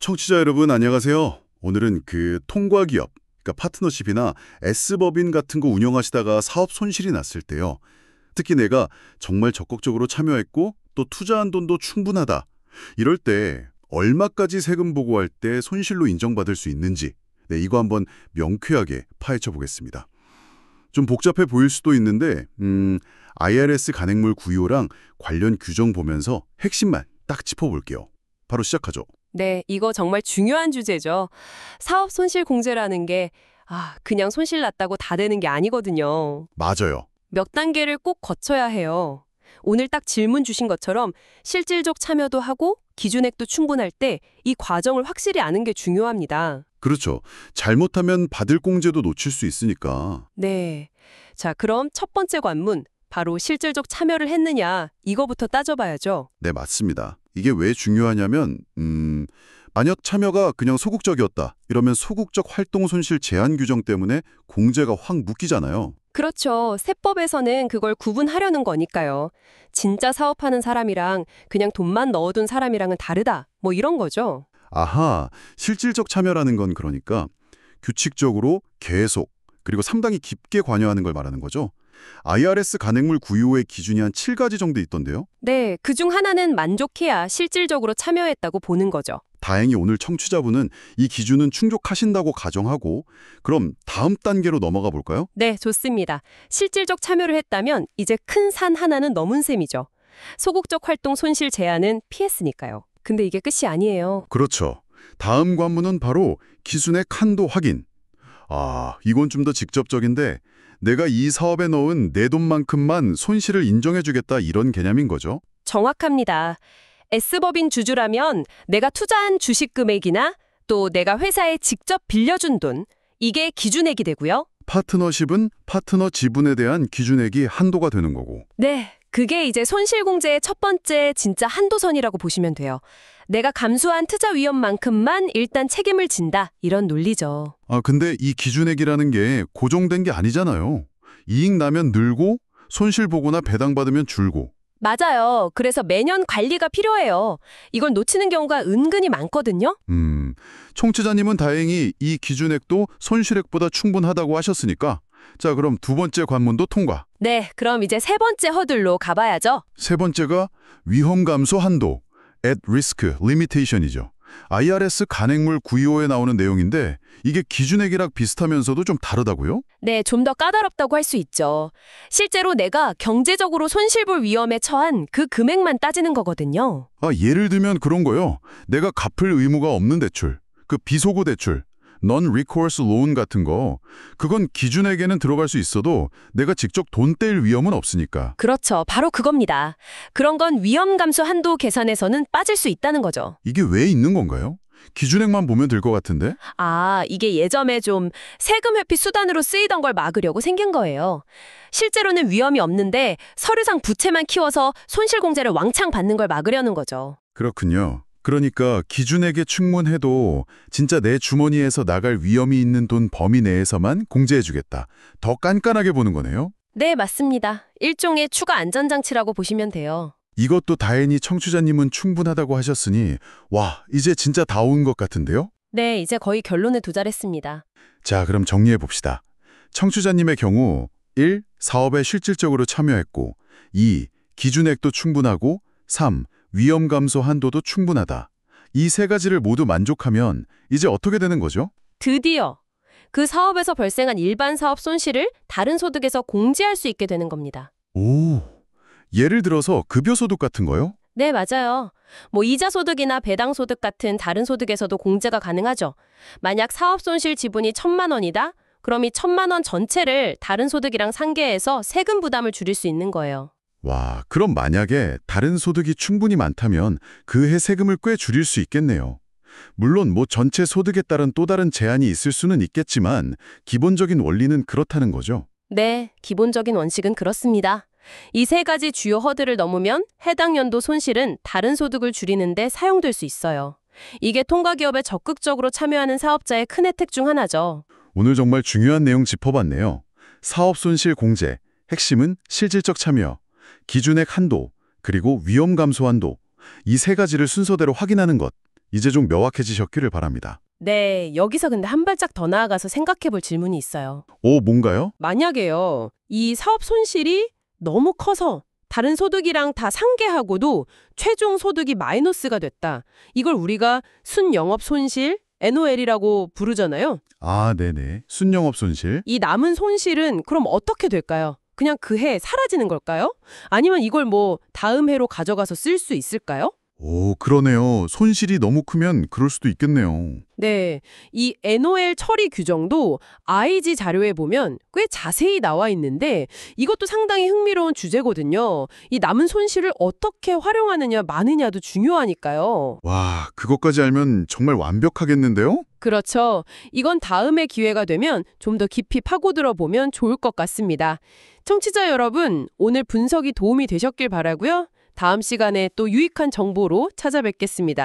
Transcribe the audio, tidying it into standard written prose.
청취자 여러분 안녕하세요. 오늘은 통과기업, 그러니까 파트너십이나 S법인 같은 거 운영하시다가 사업 손실이 났을 때요. 특히 내가 정말 적극적으로 참여했고 또 투자한 돈도 충분하다. 이럴 때 얼마까지 세금 보고할 때 손실로 인정받을 수 있는지 이거 한번 명쾌하게 파헤쳐 보겠습니다. 좀 복잡해 보일 수도 있는데 IRS 간행물 구요랑 관련 규정 보면서 핵심만 딱 짚어볼게요. 바로 시작하죠. 네, 이거 정말 중요한 주제죠. 사업 손실 공제라는 게 그냥 손실 났다고 다 되는 게 아니거든요. 맞아요. 몇 단계를 꼭 거쳐야 해요. 오늘 딱 질문 주신 것처럼 실질적 참여도 하고 기준액도 충분할 때 이 과정을 확실히 아는 게 중요합니다. 그렇죠. 잘못하면 받을 공제도 놓칠 수 있으니까. 네. 자, 그럼 첫 번째 관문, 바로 실질적 참여를 했느냐, 이거부터 따져봐야죠. 네, 맞습니다. 이게 왜 중요하냐면 만약 참여가 그냥 소극적이었다. 이러면 소극적 활동 손실 제한 규정 때문에 공제가 확 묶이잖아요. 그렇죠. 세법에서는 그걸 구분하려는 거니까요. 진짜 사업하는 사람이랑 그냥 돈만 넣어둔 사람이랑은 다르다. 뭐 이런 거죠. 아하, 실질적 참여라는 건 그러니까 규칙적으로 계속 그리고 상당히 깊게 관여하는 걸 말하는 거죠. IRS 간행물 구요의 기준이 한 7가지 정도 있던데요. 네, 그중 하나는 만족해야 실질적으로 참여했다고 보는 거죠. 다행히 오늘 청취자분은 이 기준은 충족하신다고 가정하고 그럼 다음 단계로 넘어가 볼까요? 네, 좋습니다. 실질적 참여를 했다면 이제 큰 산 하나는 넘은 셈이죠. 소극적 활동 손실 제한은 피했으니까요. 근데 이게 끝이 아니에요. 그렇죠. 다음 관문은 바로 기준의 한도 확인. 이건 좀 더 직접적인데 내가 이 사업에 넣은 내 돈만큼만 손실을 인정해주겠다 이런 개념인 거죠. 정확합니다. S법인 주주라면 내가 투자한 주식 금액이나 또 내가 회사에 직접 빌려준 돈, 이게 기준액이 되고요. 파트너십은 파트너 지분에 대한 기준액이 한도가 되는 거고. 네, 그게 이제 손실공제의 첫 번째 진짜 한도선이라고 보시면 돼요. 내가 감수한 투자 위험만큼만 일단 책임을 진다, 이런 논리죠. 근데 이 기준액이라는 게 고정된 게 아니잖아요. 이익 나면 늘고 손실 보거나 배당받으면 줄고. 맞아요. 그래서 매년 관리가 필요해요. 이걸 놓치는 경우가 은근히 많거든요. 청취자님은 다행히 이 기준액도 손실액보다 충분하다고 하셨으니까 자, 그럼 두 번째 관문도 통과. 네, 그럼 이제 세 번째 허들로 가봐야죠. 세 번째가 위험 감소 한도, at risk limitation이죠. IRS 간행물 구요에 나오는 내용인데 이게 기준액이랑 비슷하면서도 좀 다르다고요? 네, 좀 더 까다롭다고 할 수 있죠. 실제로 내가 경제적으로 손실볼 위험에 처한 그 금액만 따지는 거거든요. 예를 들면 그런 거요. 내가 갚을 의무가 없는 대출, 그 비소구 대출, non-recourse loan 같은 거, 그건 기준액에는 들어갈 수 있어도 내가 직접 돈 뗄 위험은 없으니까. 그렇죠. 바로 그겁니다. 그런 건 위험 감소 한도 계산에서는 빠질 수 있다는 거죠. 이게 왜 있는 건가요? 기준액만 보면 될 것 같은데? 이게 예전에 좀 세금 회피 수단으로 쓰이던 걸 막으려고 생긴 거예요. 실제로는 위험이 없는데 서류상 부채만 키워서 손실공제를 왕창 받는 걸 막으려는 거죠. 그렇군요. 그러니까 기준액에 충분해도 진짜 내 주머니에서 나갈 위험이 있는 돈 범위 내에서만 공제해주겠다. 더 깐깐하게 보는 거네요. 네, 맞습니다. 일종의 추가 안전장치라고 보시면 돼요. 이것도 다행히 청취자님은 충분하다고 하셨으니 와, 이제 진짜 다 온 것 같은데요? 네, 이제 거의 결론에 도달했습니다. 자, 그럼 정리해 봅시다. 청취자님의 경우 1. 사업에 실질적으로 참여했고 2. 기준액도 충분하고 3. 위험 감소 한도도 충분하다. 이 세 가지를 모두 만족하면 이제 어떻게 되는 거죠? 드디어 그 사업에서 발생한 일반 사업 손실을 다른 소득에서 공제할 수 있게 되는 겁니다. 오, 예를 들어서 급여소득 같은 거요? 네, 맞아요. 이자 소득이나 배당 소득 같은 다른 소득에서도 공제가 가능하죠. 만약 사업 손실 지분이 1,000만 원이다? 그럼 이 1,000만 원 전체를 다른 소득이랑 상계해서 세금 부담을 줄일 수 있는 거예요. 와, 그럼 만약에 다른 소득이 충분히 많다면 그 해 세금을 꽤 줄일 수 있겠네요. 물론 전체 소득에 따른 또 다른 제한이 있을 수는 있겠지만 기본적인 원리는 그렇다는 거죠. 네, 기본적인 원칙은 그렇습니다. 이 세 가지 주요 허들을 넘으면 해당 연도 손실은 다른 소득을 줄이는 데 사용될 수 있어요. 이게 통과기업에 적극적으로 참여하는 사업자의 큰 혜택 중 하나죠. 오늘 정말 중요한 내용 짚어봤네요. 사업 손실 공제, 핵심은 실질적 참여, 기준액 한도, 그리고 위험 감소 한도. 이 세 가지를 순서대로 확인하는 것. 이제 좀 명확해지셨기를 바랍니다. 네, 여기서 근데 한 발짝 더 나아가서 생각해 볼 질문이 있어요. 오, 뭔가요? 만약에요, 이 사업 손실이 너무 커서 다른 소득이랑 다 상계하고도 최종 소득이 마이너스가 됐다. 이걸 우리가 순영업 손실, NOL이라고 부르잖아요. 아, 네네. 순영업 손실. 이 남은 손실은 그럼 어떻게 될까요? 그냥 그 해 사라지는 걸까요? 아니면 이걸 뭐 다음 해로 가져가서 쓸 수 있을까요? 오, 그러네요. 손실이 너무 크면 그럴 수도 있겠네요. 네, 이 NOL 처리 규정도 IG 자료에 보면 꽤 자세히 나와 있는데 이것도 상당히 흥미로운 주제거든요. 이 남은 손실을 어떻게 활용하느냐 마느냐도 중요하니까요. 와, 그것까지 알면 정말 완벽하겠는데요? 그렇죠. 이건 다음에 기회가 되면 좀 더 깊이 파고들어 보면 좋을 것 같습니다. 청취자 여러분, 오늘 분석이 도움이 되셨길 바라고요. 다음 시간에 또 유익한 정보로 찾아뵙겠습니다.